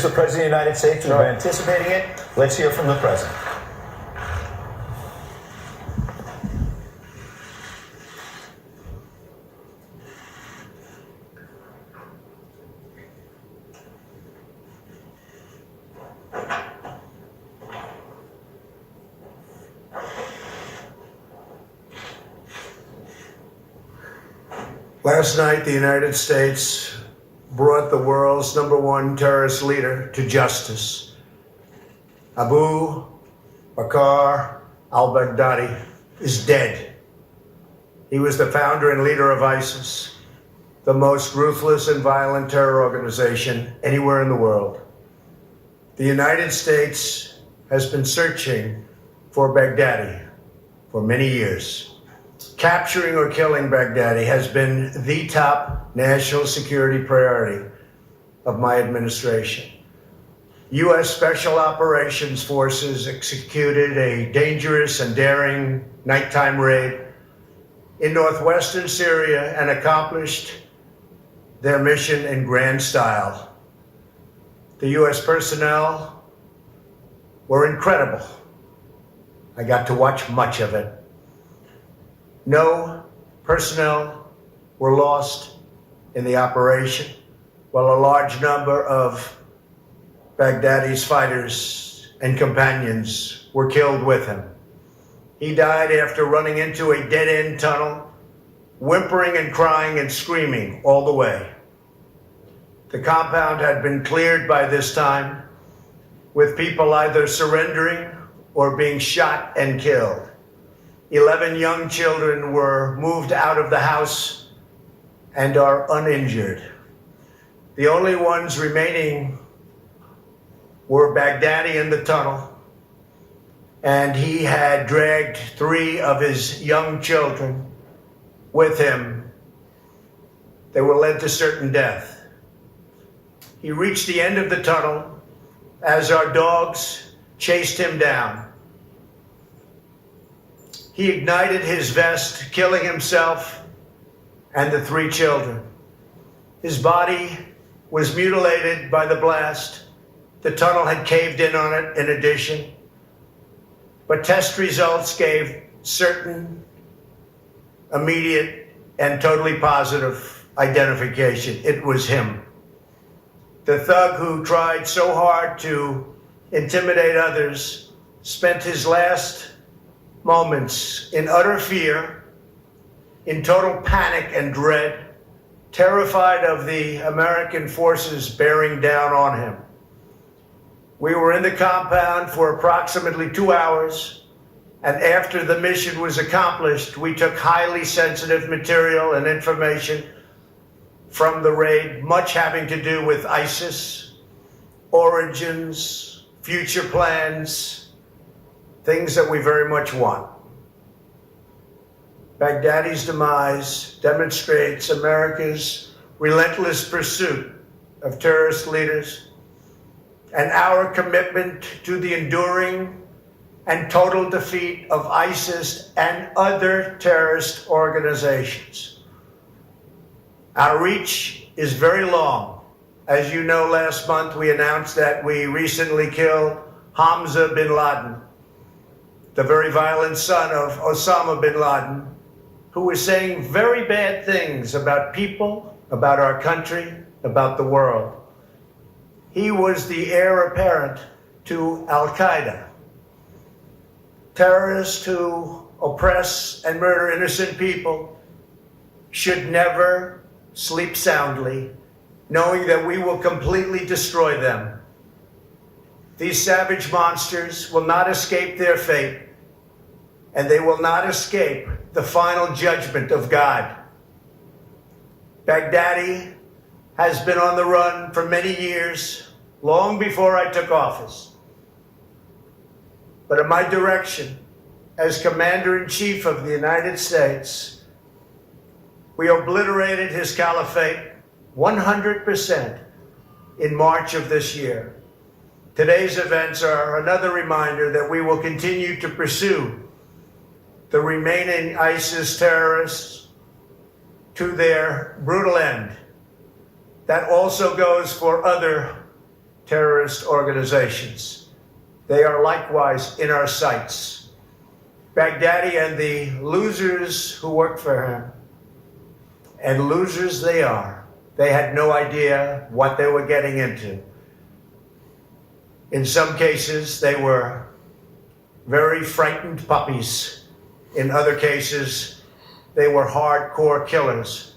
Here's the President of the United States. We're anticipating it. Let's hear from the President. Last night, the United States brought the world's #1 terrorist leader to justice. Abu Bakr al-Baghdadi is dead. He was the founder and leader of ISIS, the most ruthless and violent terror organization anywhere in the world. The United States has been searching for Baghdadi for many years. Capturing or killing Baghdadi has been the top national security priority of my administration. U.S. Special Operations Forces executed a dangerous and daring nighttime raid in northwestern Syria and accomplished their mission in grand style. The U.S. personnel were incredible. I got to watch much of it. No personnel were lost in the operation, while a large number of Baghdadi's fighters and companions were killed with him. He died after running into a dead-end tunnel, whimpering and crying and screaming all the way. The compound had been cleared by this time, with people either surrendering or being shot and killed. 11 young children were moved out of the house and are uninjured. The only ones remaining were Baghdadi in the tunnel, and he had dragged 3 of his young children with him. They were led to certain death. He reached the end of the tunnel as our dogs chased him down. He ignited his vest, killing himself and the 3 children. His body was mutilated by the blast. The tunnel had caved in on it in addition. But test results gave certain, immediate, and totally positive identification. It was him. The thug who tried so hard to intimidate others spent his last moments in utter fear, in total panic and dread, terrified of the American forces bearing down on him. We were in the compound for approximately 2 hours, and after the mission was accomplished, we took highly sensitive material and information from the raid, much having to do with ISIS, origins, future plans, things that we very much want. Baghdadi's demise demonstrates America's relentless pursuit of terrorist leaders and our commitment to the enduring and total defeat of ISIS and other terrorist organizations. Our reach is very long. As you know, last month we announced that we recently killed Hamza bin Laden, the very violent son of Osama bin Laden, who was saying very bad things about people, about our country, about the world. He was the heir apparent to Al-Qaeda. Terrorists who oppress and murder innocent people should never sleep soundly, knowing that we will completely destroy them. These savage monsters will not escape their fate, and they will not escape the final judgment of God. Baghdadi has been on the run for many years, long before I took office. But at my direction, as Commander-in-Chief of the United States, we obliterated his caliphate 100% in March of this year. Today's events are another reminder that we will continue to pursue the remaining ISIS terrorists to their brutal end. That also goes for other terrorist organizations. They are likewise in our sights. Baghdadi and the losers who worked for him, and losers they are. They had no idea what they were getting into. In some cases, they were very frightened puppies. In other cases, they were hardcore killers.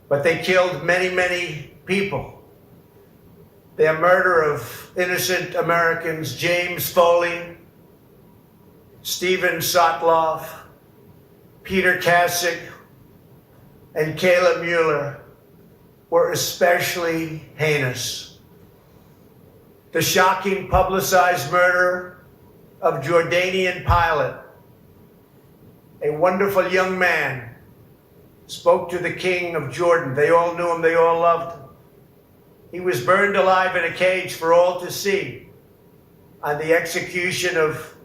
But they killed many, many people. Their murder of innocent Americans, James Foley, Stephen Sotloff, Peter Kasich, and Kayla Mueller, were especially heinous. The shocking publicized murder of Jordanian pilot, a wonderful young man, spoke to the king of Jordan. They all knew him, they all loved him. He was burned alive in a cage for all to see on the execution of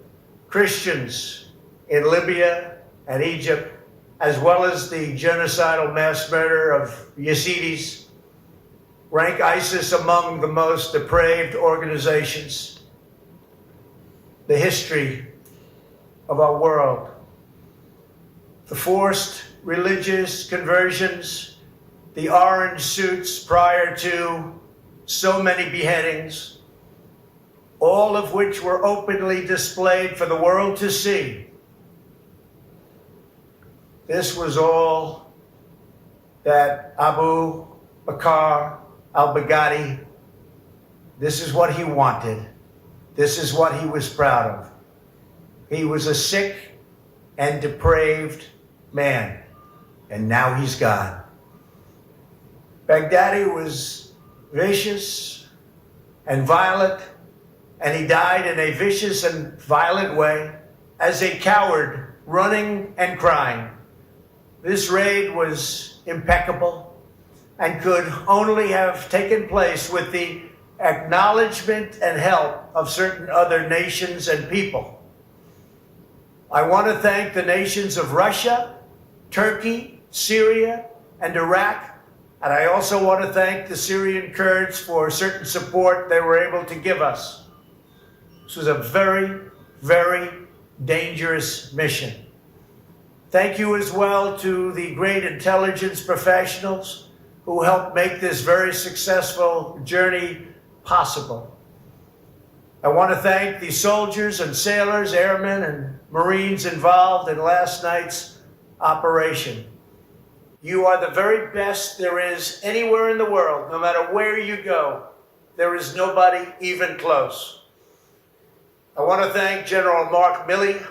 Christians in Libya and Egypt, as well as the genocidal mass murder of Yazidis, rank ISIS among the most depraved organizations in the history of our world. The forced religious conversions, the orange suits prior to so many beheadings, all of which were openly displayed for the world to see. This was all that Abu Bakr Al-Baghdadi, this is what he wanted. This is what he was proud of. He was a sick and depraved man, and now he's gone. Baghdadi was vicious and violent, and he died in a vicious and violent way as a coward, running and crying. This raid was impeccable and could only have taken place with the acknowledgement and help of certain other nations and people. I want to thank the nations of Russia, Turkey, Syria, and Iraq, and I also want to thank the Syrian Kurds for certain support they were able to give us. This was a very, very dangerous mission. Thank you as well to the great intelligence professionals who helped make this very successful journey possible. I want to thank the soldiers and sailors, airmen and Marines involved in last night's operation. You are the very best there is anywhere in the world. No matter where you go, there is nobody even close. I want to thank General Mark Milley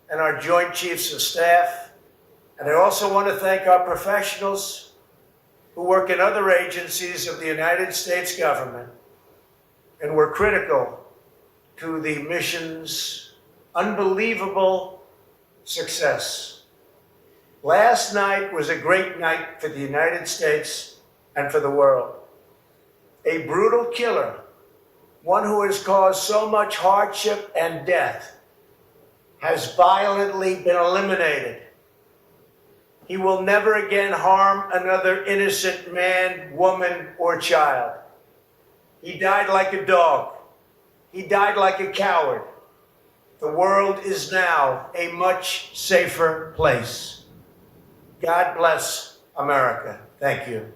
and our Joint Chiefs of Staff. And I also want to thank our professionals who work in other agencies of the United States government and were critical to the mission's unbelievable success. Last night was a great night for the United States and for the world. A brutal killer, one who has caused so much hardship and death, has violently been eliminated. He will never again harm another innocent man, woman, or child. He died like a dog. He died like a coward. The world is now a much safer place. God bless America. Thank you.